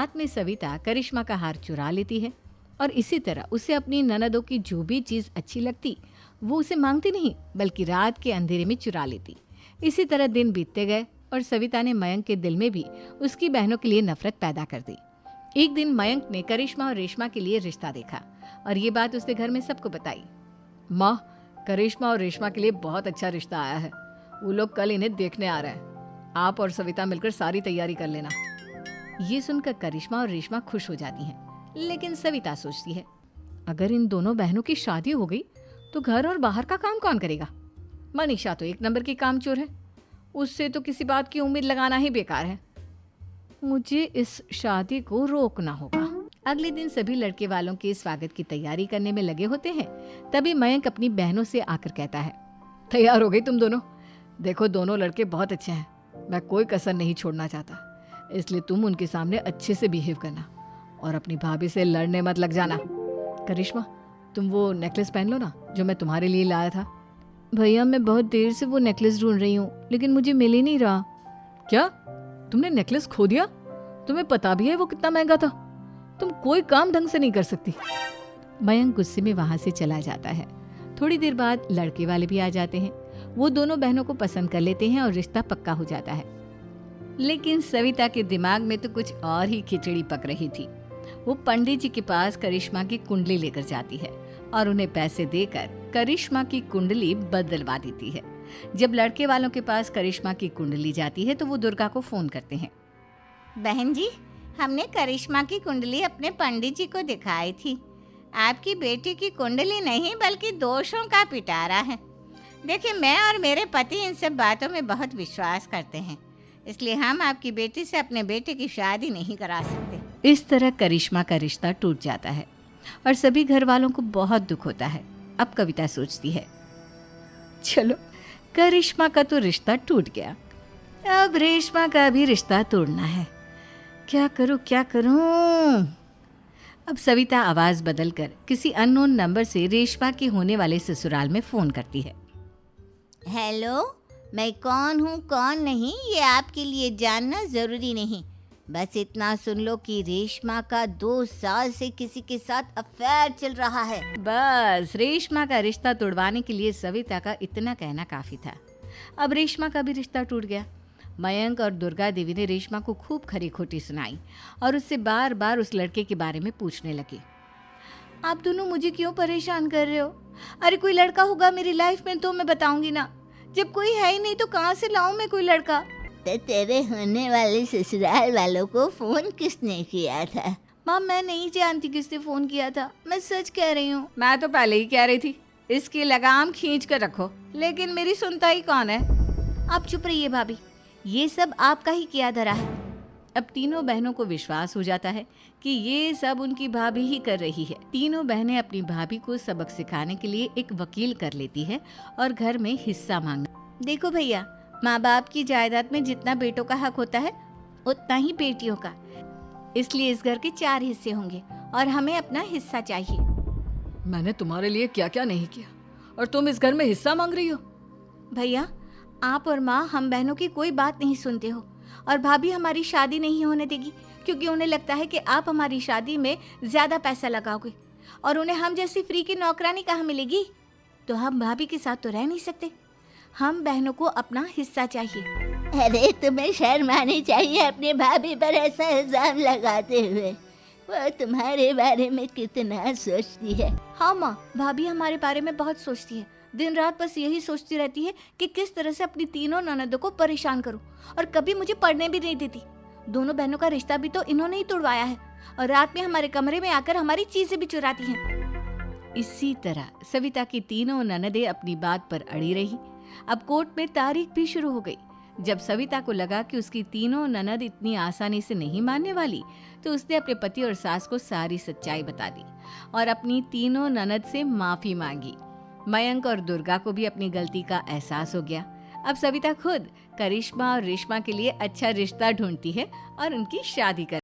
रात में सविता करिश्मा का हार चुरा लेती है और इसी तरह उसे अपनी ननदों की जो भी चीज अच्छी लगती वो उसे मांगती नहीं बल्कि रात के अंधेरे में चुरा लेती। इसी तरह दिन बीतते गए और सविता ने मयंक के दिल में भी उसकी बहनों के लिए नफरत पैदा कर दी। एक दिन मयंक ने करिश्मा और रेशमा के लिए रिश्ता देखा और ये बात उसने घर में सबको बताई। माँ, करिश्मा और रेशमा के लिए बहुत अच्छा रिश्ता आया है। वो लोग कल इन्हें देखने आ रहे हैं। आप और सविता मिलकर सारी तैयारी कर लेना। ये सुनकर करिश्मा और रेशमा खुश हो जाती हैं, लेकिन सविता सोचती है अगर इन दोनों बहनों की शादी हो गई तो घर और बाहर का काम कौन करेगा। मनीषा तो एक नंबर की कामचोर है, उससे तो किसी बात की उम्मीद लगाना ही बेकार है। मुझे इस शादी को रोकना होगा। अगले दिन सभी लड़के वालों के स्वागत की तैयारी करने में लगे होते हैं। तभी मयंक अपनी बहनों से आकर कहता है, तैयार हो गई तुम दोनों? देखो दोनों लड़के बहुत अच्छे हैं, मैं कोई कसर नहीं छोड़ना चाहता, इसलिए तुम उनके सामने अच्छे से बिहेव करना और अपनी भाभी से लड़ने मत लग जाना। करिश्मा, तुम वो नेकलेस पहन लो ना जो मैं तुम्हारे लिए लाया था। भैया, मैं बहुत देर से वो नेकलेस ढूंढ रही हूँ लेकिन मुझे मिल ही नहीं रहा। क्या तुमने नेकलेस खो दिया? तुम्हें पता भी है वो कितना महंगा था। तुम कोई काम ढंग से नहीं कर सकती। मयंक गुस्से में वहां से चला जाता है। थोड़ी देर बाद लड़के वाले भी आ जाते हैं। वो दोनों बहनों को पसंद कर लेते हैं और रिश्ता पक्का हो जाता है। लेकिन सविता के दिमाग में तो कुछ और ही खिचड़ी पक रही थी। वो पंडित जी के पास करिश्मा की कुंडली लेकर जाती है और उन्हें पैसे देकर करिश्मा की कुंडली बदलवा देती है। जब लड़के वालों के पास करिश्मा की कुंडली जाती है तो वो दुर्गा को फोन करते हैं। बहन जी, हमने करिश्मा की कुंडली अपने पंडित जी को दिखाई थी। आपकी बेटी की कुंडली नहीं बल्कि दोषों का पिटारा है। देखिए, मैं और मेरे पति इन सब बातों में बहुत विश्वास करते हैं, इसलिए हम आपकी बेटी से अपने बेटे की शादी नहीं करा सकते। इस तरह करिश्मा का रिश्ता टूट जाता है और सभी घर वालों को बहुत दुख होता है। अब कविता सोचती है, चलो करिश्मा का तो रिश्ता टूट गया, अब रेशमा का भी रिश्ता तोड़ना है। क्या करूं? अब सविता आवाज बदलकर किसी अननोन नंबर से रेशमा के होने वाले ससुराल में फोन करती है। हेलो, मैं कौन हूँ कौन नहीं ये आपके लिए जानना ज़रूरी नहीं। बस इतना सुन लो कि रेशमा का 2 साल से किसी के साथ अफेयर चल रहा है। बस रेशमा का रिश्ता तोड़वाने के लिए सविता का इतना कहना काफी था। अब रेशमा का भी रिश्ता टूट गया। मयंक और दुर्गा देवी ने रेशमा को खूब खरी खोटी सुनाई और उससे बार बार उस लड़के के बारे में पूछने लगे। आप दोनों मुझे क्यों परेशान कर रहे हो? अरे कोई लड़का होगा मेरी लाइफ में तो मैं बताऊंगी ना। जब कोई है ही नहीं तो कहाँ से लाऊं मैं कोई लड़का? तो तेरे होने वाले ससुराल वालों को फोन किसने किया था? माँ, मैं नहीं जानती किसने फोन किया था, मैं सच कह रही हूँ। मैं तो पहले ही कह रही थी इसकी लगाम खींच कर रखो, लेकिन मेरी सुनता ही कौन है। आप चुप रहिए भाभी, ये सब आपका ही किया धरा है। अब तीनों बहनों को विश्वास हो जाता है कि ये सब उनकी भाभी ही कर रही है। तीनों बहनें अपनी भाभी को सबक सिखाने के लिए एक वकील कर लेती है और घर में हिस्सा मांगना। देखो भैया, माँ बाप की जायदाद में जितना बेटों का हक होता है उतना ही बेटियों का, इसलिए इस घर के 4 हिस्से होंगे और हमें अपना हिस्सा चाहिए। मैंने तुम्हारे लिए क्या क्या नहीं किया और तुम इस घर में हिस्सा मांग रही हो? भैया, आप और माँ हम बहनों की कोई बात नहीं सुनते हो और भाभी हमारी शादी नहीं होने देगी क्योंकि उन्हें लगता है कि आप हमारी शादी में ज्यादा पैसा लगाओगे और उन्हें हम जैसी फ्री की नौकरानी कहाँ मिलेगी। तो हम भाभी के साथ तो रह नहीं सकते, हम बहनों को अपना हिस्सा चाहिए। अरे तुम्हें शर्म आनी चाहिए अपने भाभी पर ऐसा इल्जाम लगाते हुए। वो तुम्हारे बारे में कितना सोचती है। हाँ माँ, भाभी हमारे बारे में बहुत सोचती है। दिन रात बस यही सोचती रहती है कि किस तरह से अपनी तीनों ननदों को परेशान करूं और कभी मुझे पढ़ने भी नहीं देती। दोनों बहनों का रिश्ता भी तो इन्होंने ही तोड़वाया है और रात में हमारे कमरे में आकर हमारी चीजें भी चुराती हैं। इसी तरह सविता की तीनों ननदें अपनी बात पर अड़ी रही। अब कोर्ट में तारीख भी शुरू हो गई। जब सविता को लगा कि उसकी तीनों ननद इतनी आसानी से नहीं मानने वाली, तो उसने अपने पति और सास को सारी सच्चाई बता दी और अपनी तीनों ननद से माफी मांगी। मयंक और दुर्गा को भी अपनी गलती का एहसास हो गया। अब सविता खुद करिश्मा और रेशमा के लिए अच्छा रिश्ता ढूंढती है और उनकी शादी कर